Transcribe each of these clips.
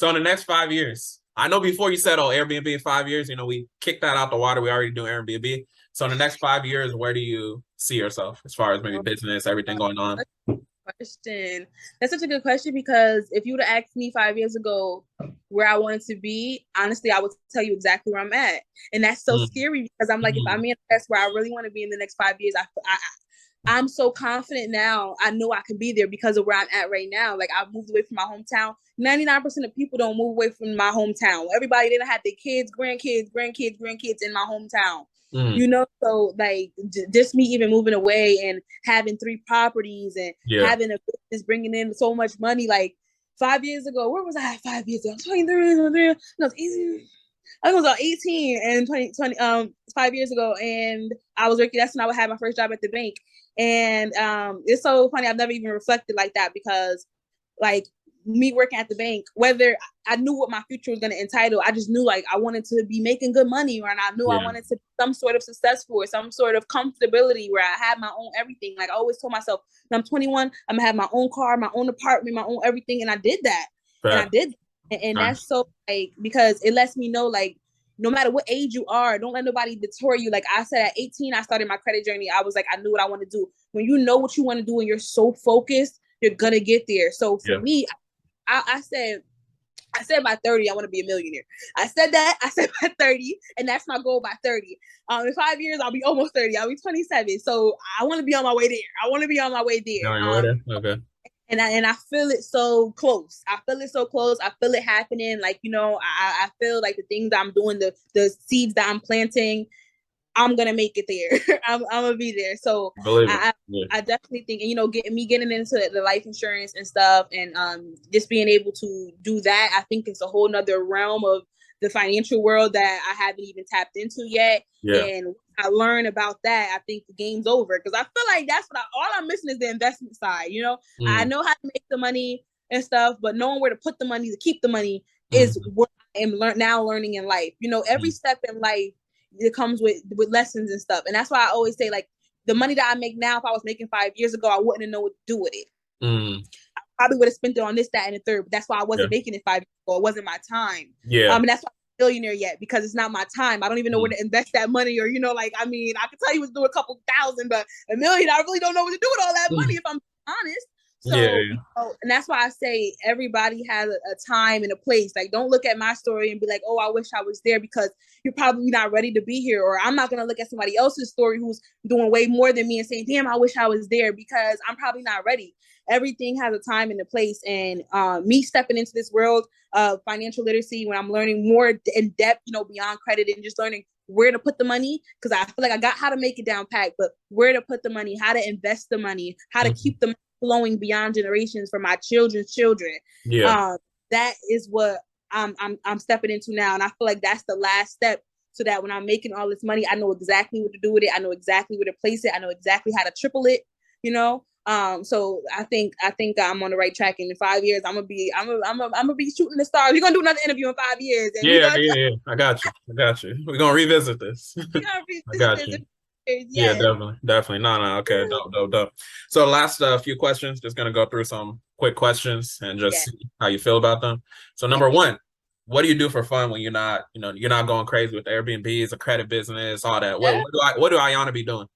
So in the next 5 years, I know before you said, oh, Airbnb in 5 years, we kicked that out the water. We already do Airbnb. So in the next 5 years, where do you see yourself as far as maybe business, everything going on? Question. That's such a good question because if you would have asked me 5 years ago where I wanted to be, honestly, I would tell you exactly where I'm at. And that's so Mm, scary because I'm like, if I'm mm, in a place where I really want to be in the next 5 years, I'm so confident now. I know I can be there because of where I'm at right now. Like I've moved away from my hometown. 99% of people don't move away from my hometown. Everybody they don't have their kids, grandkids in my hometown. mm. So like just me even moving away and having 3 properties and Yeah. having a business bringing in so much money. Like 5 years ago, where was I at 5 years ago? 23, 23 no, I was 18 and 20, 5 years ago, and I was working. That's when I would have my first job at the bank. And it's so funny. I've never even reflected like that because, like, me working at the bank, whether I knew what my future was going to entitle, I just knew like I wanted to be making good money, and I knew I Yeah. wanted to be some sort of successful or some sort of comfortability where I had my own everything. Like I always told myself, when I'm 21, I'm gonna have my own car, my own apartment, my own everything, and I did that, and I Fact. did, and that's Nice. so like because it lets me know like no matter what age you are, don't let nobody deter you. Like I said, at 18, I started my credit journey. I was like, I knew what I want to do. When you know what you want to do and you're so focused, you're gonna get there. So for Yeah. me, I said by 30, I want to be a millionaire. I said that. I said by 30, and that's my goal by 30. In 5 years, I'll be almost 30. I'll be 27. So I want to be on my way there. I want to be on my way there. No, you're right there. Okay. And I feel it so close. I feel it so close. I feel it happening. Like, I feel like the things I'm doing, the seeds that I'm planting, I'm gonna make it there. I'm gonna be there. So I believe it. I Yeah. I definitely think, and getting into the life insurance and stuff, and just being able to do that, I think it's a whole nother realm of the financial world that I haven't even tapped into yet. Yeah. And I learn about that, I think the game's over because I feel like that's all I'm missing is the investment side. I Mm, know how to make the money and stuff, but knowing where to put the money to keep the money is mm, what I am now learning in life. Every mm, step in life it comes with lessons and stuff. And that's why I always say, like, the money that I make now, if I was making 5 years ago, I wouldn't have known what to do with it. mm. Probably would have spent it on this, that, and the third. But that's why I Yeah. wasn't making it 5 years ago. It wasn't my time. Yeah. And that's why I'm a billionaire yet because it's not my time. I don't even know where Mm. to invest that money, or like, I mean, I could tell you was doing a couple thousand, but a million, I really don't know what to do with all that money Mm. if I'm honest. Yeah. So, and that's why I say everybody has a time and a place. Like, don't look at my story and be like, oh, I wish I was there because you're probably not ready to be here. Or I'm not going to look at somebody else's story who's doing way more than me and saying, damn, I wish I was there because I'm probably not ready. Everything has a time and a place. And me stepping into this world of financial literacy when I'm learning more in depth, beyond credit and just learning where to put the money, because I feel like I got how to make it down pat, but where to put the money, how to invest the money, how to Mm. keep the money flowing beyond generations for my children's children. Yeah. Um, that is what I'm stepping into now, and I feel like that's the last step. So that when I'm making all this money, I know exactly what to do with it. I know exactly where to place it. I know exactly how to triple it. So I think I'm on the right track. And in 5 years, I'm gonna be shooting the stars. We're gonna do another interview in 5 years, and we're Yeah. gonna Yeah. Yeah. I got you. I got you. We're gonna revisit this. we gonna I revisit got this you. in 5 years. Yeah, Yes. definitely. Definitely. No, no. Okay. Dope, dope, dope. So last few questions, just gonna go through some quick questions and just Yeah. see how you feel about them. So Yeah. number one, what do you do for fun when you're not going crazy with Airbnbs, a credit business, all that? What Yeah. what do Iyana be doing?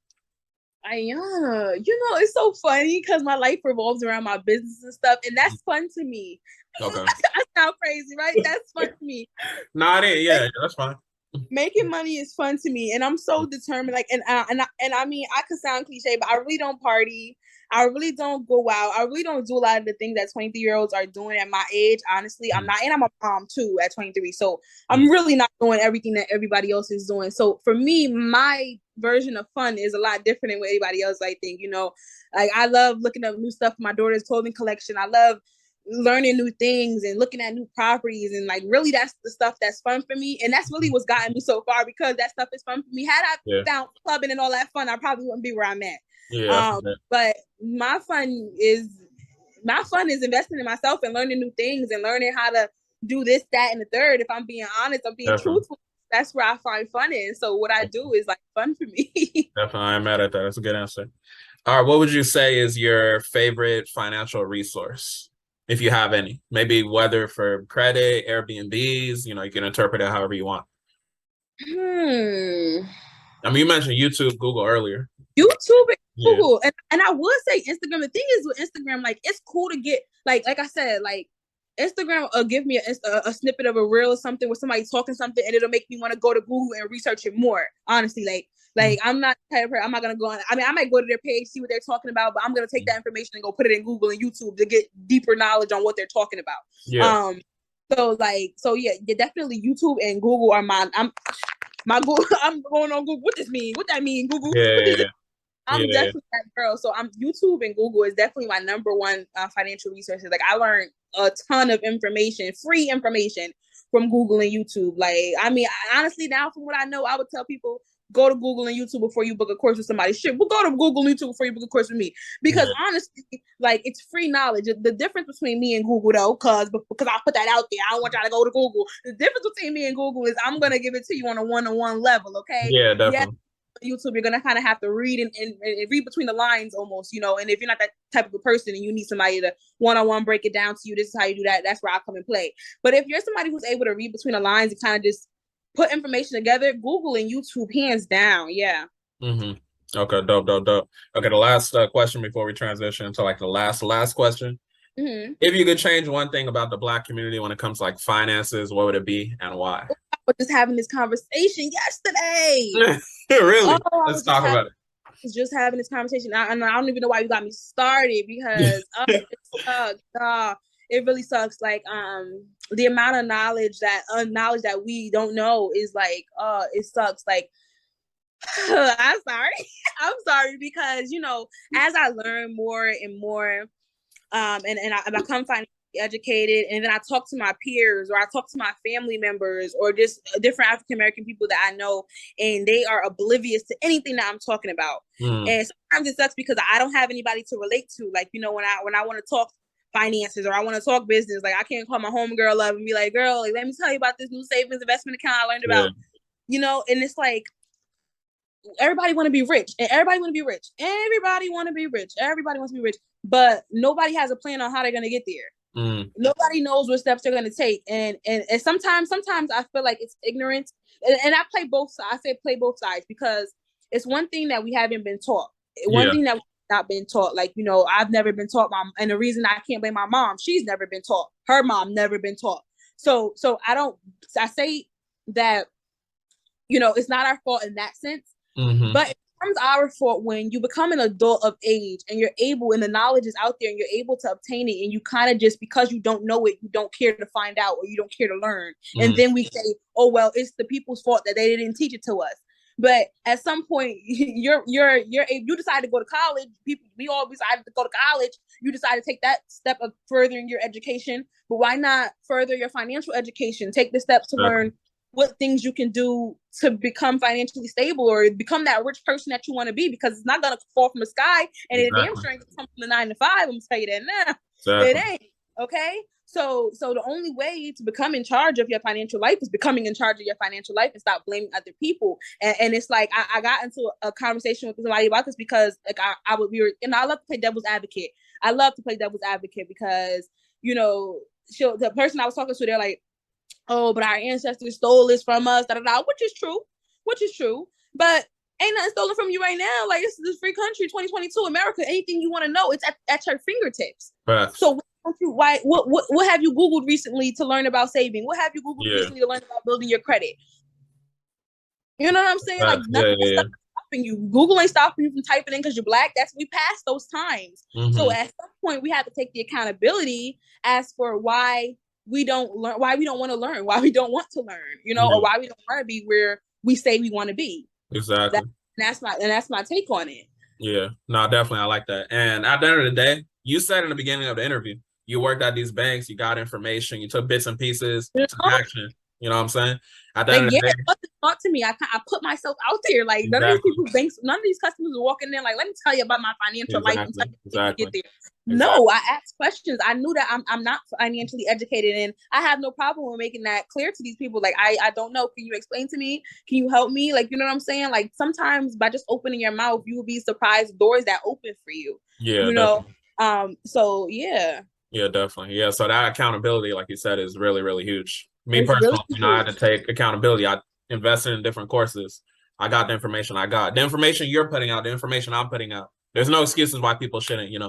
Ayana, it's so funny because my life revolves around my business and stuff, and that's fun to me. Okay. I sound crazy, right? That's fun to me. No, it is. Yeah, that's fine. Making money is fun to me, and I'm so determined. Like, and I mean, I could sound cliche, but I really don't party. I really don't go out. I really don't do a lot of the things that 23-year-olds are doing at my age. Honestly, I'm Mm, not, and I'm a mom too at 23. So mm, I'm really not doing everything that everybody else is doing. So for me, my version of fun is a lot different than what anybody else. I think, like I love looking up new stuff for my daughter's clothing collection. I love learning new things and looking at new properties, and like really that's the stuff that's fun for me, and that's really what's gotten me so far because that stuff is fun for me. Had I yeah. found clubbing and all that fun, I probably wouldn't be where I'm at. Yeah. But my fun is investing in myself and learning new things and learning how to do this, that, and the third. If I'm being honest, I'm being Definitely. truthful. That's where I find fun in. So what I do is like fun for me. Definitely. I'm mad at that. That's a good answer. All right. What would you say is your favorite financial resource? if you have any? Maybe whether for credit, Airbnbs, you know, you can interpret it however you want. I mean, you mentioned YouTube, Google earlier. YouTube and Yeah. Google, and I would say Instagram. The thing is with Instagram, like it's cool to get like I said, like Instagram will give me a snippet of a reel or something where somebody's talking something, and it'll make me want to go to Google and research it more. Honestly, like I'm not the type of person, I'm not gonna go on. I mean, I might go to their page, see what they're talking about, but I'm gonna take that information and go put it in Google and YouTube to get deeper knowledge on what they're talking about. Yeah. So yeah, definitely YouTube and Google are mine. My Google. I'm going on Google. What does mean? What that mean? Google. Yeah. I'm definitely that girl. So I'm YouTube and Google is definitely my number one financial resources. Like I learned a ton of information, free information from Google and YouTube. Like, I mean, honestly, now from what I know, I would tell people go to Google and YouTube before you book a course with somebody. Shit, we'll go to Google and YouTube before you book a course with me. Because honestly, like it's free knowledge. The difference between me and Google though, because I put that out there, I don't want y'all to go to Google. The difference between me and Google is I'm gonna give it to you on a one-on-one level, okay? Yeah, definitely. YouTube, you're gonna kind of have to read and read between the lines almost, you know. And if you're not that type of a person and you need somebody to one-on-one break it down to you, this is how you do that, that's where I'll come and play. But if you're somebody who's able to read between the lines and kind of just put information together, Google and YouTube hands down. Yeah. Okay, dope. Okay, the last question before we transition to like the last question. If you could change one thing about the Black community when it comes to like finances, what would it be and why? I was just having this conversation yesterday. Really? Let's talk about it. I was just having this conversation. I don't even know why you got me started because it sucks. It really sucks. Like the amount of knowledge that we don't know is like it sucks. Like I'm sorry because you know as I learn more and more and I become financially educated, and then I talk to my peers or I talk to my family members or just different African American people that I know, and they are oblivious to anything that I'm talking about. And sometimes it sucks because I don't have anybody to relate to. Like, you know, when I want to talk finances or I want to talk business, like I can't call my homegirl up and be like, girl, like, let me tell you about this new savings investment account I learned about, you know. And it's like everybody want to be rich and everybody want to be rich. Everybody want to be rich. Everybody wants to be rich, but nobody has a plan on how they're going to get there. Nobody knows what steps they're going to take. And sometimes I feel like it's ignorance. And I play both sides. I say play both sides because it's one thing that we haven't been taught. One thing that we've not been taught. Like, you know, I've never been taught and the reason I can't blame my mom, she's never been taught. Her mom never been taught. So I say that, you know, it's not our fault in that sense. But it becomes our fault when you become an adult of age and you're able, and the knowledge is out there and you're able to obtain it, and you kind of just, because you don't know it, you don't care to find out or you don't care to learn. And then we say, oh, well, it's the people's fault that they didn't teach it to us. But at some point, you decide to go to college. We all decided to go to college. You decide to take that step of furthering your education. But why not further your financial education? Take the steps to learn what things you can do to become financially stable or become that rich person that you want to be, because it's not going to fall from the sky, and it damn sure ain't going to come from the 9 to 5. I'm going to tell you that now. It ain't. Okay. So the only way to become in charge of your financial life is becoming in charge of your financial life and stop blaming other people. And it's like, I got into a conversation with somebody about this because like I love to play devil's advocate. I love to play devil's advocate because, you know, the person I was talking to, they're like, oh, but our ancestors stole this from us, which is true. But ain't nothing stolen from you right now. Like, this is a free country, 2022 America. Anything you want to know, it's at your fingertips. So what have you Googled recently to learn about saving? What have you Googled recently to learn about building your credit? You know what I'm saying? Like, nothing is stopping you. Google ain't stopping you from typing in because you're Black. We passed those times. So at some point, we have to take the accountability as for why we don't learn, why we don't want to learn, why we don't want to learn, you know, or why we don't want to be where we say we want to be. Exactly. That's my take on it. Yeah, no, definitely. I like that. And at the end of the day, you said in the beginning of the interview, you worked at these banks, you got information, you took bits and pieces, took action. You know what I'm saying? At the end of the day, talk to me. I put myself out there. Like, none of these people, banks, none of these customers are walking in like, let me tell you about my financial life and tell you how to get there. No, I asked questions. I knew that I'm not financially educated, and I have no problem with making that clear to these people. Like, I don't know. Can you explain to me? Can you help me? Like, you know what I'm saying? Like, sometimes by just opening your mouth, you will be surprised doors that open for you. Yeah. You know. So yeah. Yeah, definitely. Yeah, so that accountability, like you said, is really, really huge. Me It's really personally, I had to huge. take accountability. I invested in different courses. I got the information I got. The information you're putting out, the information I'm putting out. There's no excuses why people shouldn't, You get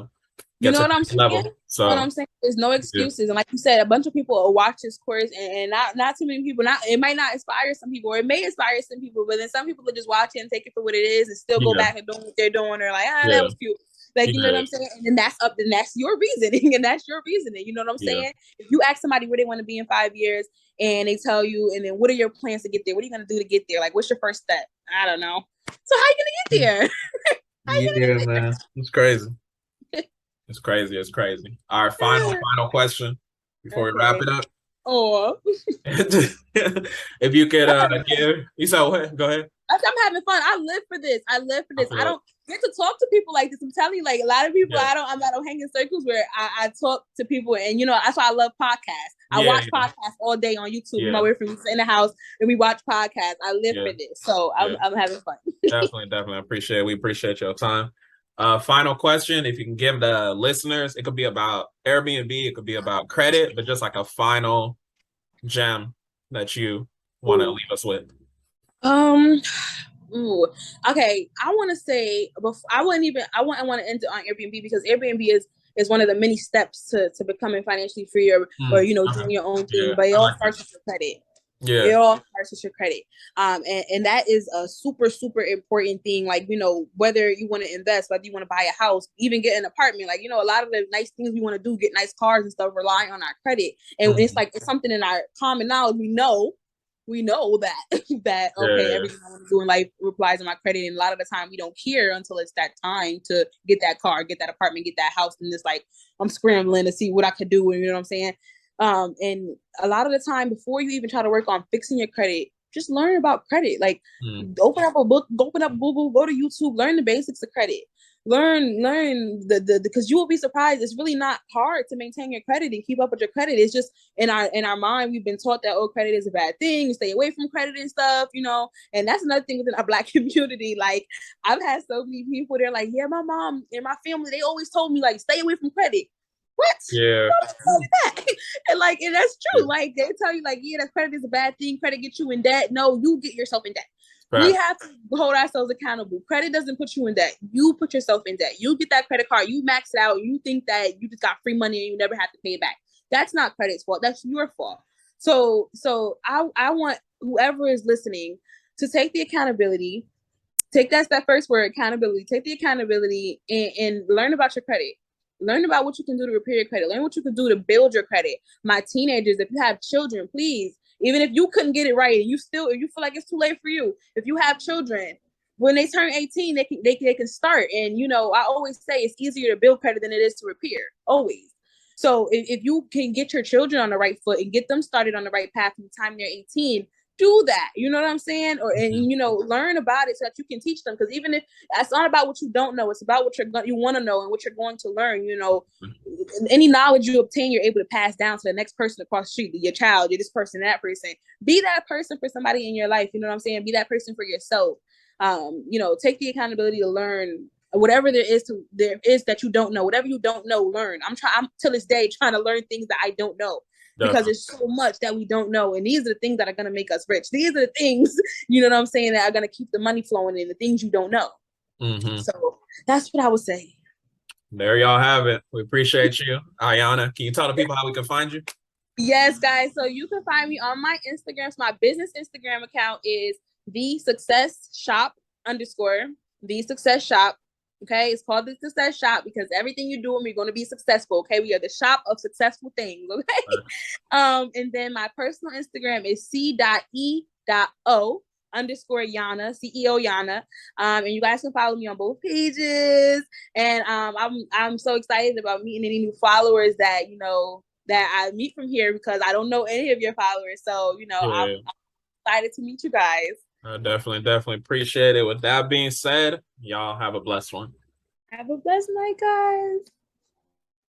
know to what the I'm next saying? You level. know what I'm So, saying? There's no yeah. excuses. And like you said, a bunch of people will watch this course and not too many people. Not it might not inspire some people, or it may inspire some people, but then some people will just watch it and take it for what it is and still go Yeah. back and doing what they're doing. Or like, that Yeah. was cute. Like, you know what Yeah. I'm saying? And then that's your reasoning, and that's your reasoning. You know what I'm Yeah. saying? If you ask somebody where they want to be in 5 years and they tell you, and then what are your plans to get there? What are you gonna do to get there? Like, what's your first step? I don't know. So how you gonna get there? How you gonna Yeah, get man. It's crazy. It's crazy. It's crazy. All right, there? final question before we wrap Okay. it up. Oh. If you could give, you said what? Go ahead. I'm having fun. I live for this. I live for I this. feel I it. don't get to talk to people like this. I'm telling you, like a lot of people, Yeah. I don't hang in circles where I talk to people, and that's why I love podcasts. I Yeah. watch podcasts all day on YouTube. Yeah. My way from in the house, and we watch podcasts. I live Yeah. for this, so Yeah. I'm having fun. Definitely. We appreciate your time. Final question. If you can give the listeners, it could be about Airbnb, it could be about credit, but just like a final gem that you want to leave us with. Ooh, okay. I want to say before I want to end it on Airbnb, because Airbnb is one of the many steps to becoming financially free, or doing your own thing. Yeah, But it I all like starts that. with your credit. Yeah. It all starts with your credit. And that is a super, super important thing. Like, whether you want to invest, whether you want to buy a house, even get an apartment, like, a lot of the nice things we want to do, get nice cars and stuff, rely on our credit. And it's like, it's something in our common knowledge. We know that okay, everything I want to do in life replies on my credit. And a lot of the time we don't care until it's that time to get that car, get that apartment, get that house. And it's like, I'm scrambling to see what I could do. And you know what I'm saying? And a lot of the time, before you even try to work on fixing your credit, just learn about credit. Like, open up a book, open up Google, go to YouTube, learn the basics of credit. Learn the because you will be surprised. It's really not hard to maintain your credit and keep up with your credit. It's just in our mind, we've been taught that credit is a bad thing, stay away from credit and stuff, And that's another thing within our Black community. Like, I've had so many people, they're like, yeah, my mom and my family, they always told me, like, stay away from credit. What? Yeah. And that's true. Like, they tell you, like, yeah, that credit is a bad thing. Credit gets you in debt. No, you get yourself in debt. Right. We have to hold ourselves accountable. Credit doesn't put you in debt. You put yourself in debt. You get that credit card, you max it out, you think that you just got free money and you never have to pay it back. That's not credit's fault. That's your fault. So I want whoever is listening to take the accountability, take that first word, accountability, take the accountability and learn about your credit. Learn about what you can do to repair your credit. Learn what you can do to build your credit. My teenagers, if you have children, please, even if you couldn't get it right and if you feel like it's too late for you, if you have children, when they turn 18, they can start. And I always say it's easier to build credit than it is to repair. Always. So if you can get your children on the right foot and get them started on the right path from the time they're 18, do that. You know what I'm saying? Learn about it so that you can teach them. Because even if it's not about what you don't know, it's about what you want to know and what you're going to learn. Any knowledge you obtain, you're able to pass down to the next person across the street, your child, you're this person, that person. Be that person for somebody in your life. You know what I'm saying? Be that person for yourself. Take the accountability to learn whatever there is that you don't know. Whatever you don't know, learn. I'm till this day trying to learn things that I don't know. Because there's so much that we don't know. And these are the things that are going to make us rich. These are the things, you know what I'm saying, that are going to keep the money flowing in, the things you don't know. Mm-hmm. So that's what I would say. There y'all have it. We appreciate you. Iyana, can you tell the people how we can find you? Yes, guys. So you can find me on my Instagram. So my business Instagram account is _the_success_shop. Okay, it's called the Success Shop because everything you do, we're going to be successful. Okay, we are the shop of successful things. Okay, and then my personal Instagram is c.e.o _Yana, CEO Yana. And you guys can follow me on both pages. And I'm so excited about meeting any new followers that that I meet from here because I don't know any of your followers. So I'm excited to meet you guys. I definitely appreciate it. With that being said, y'all have a blessed one. Have a blessed night, guys.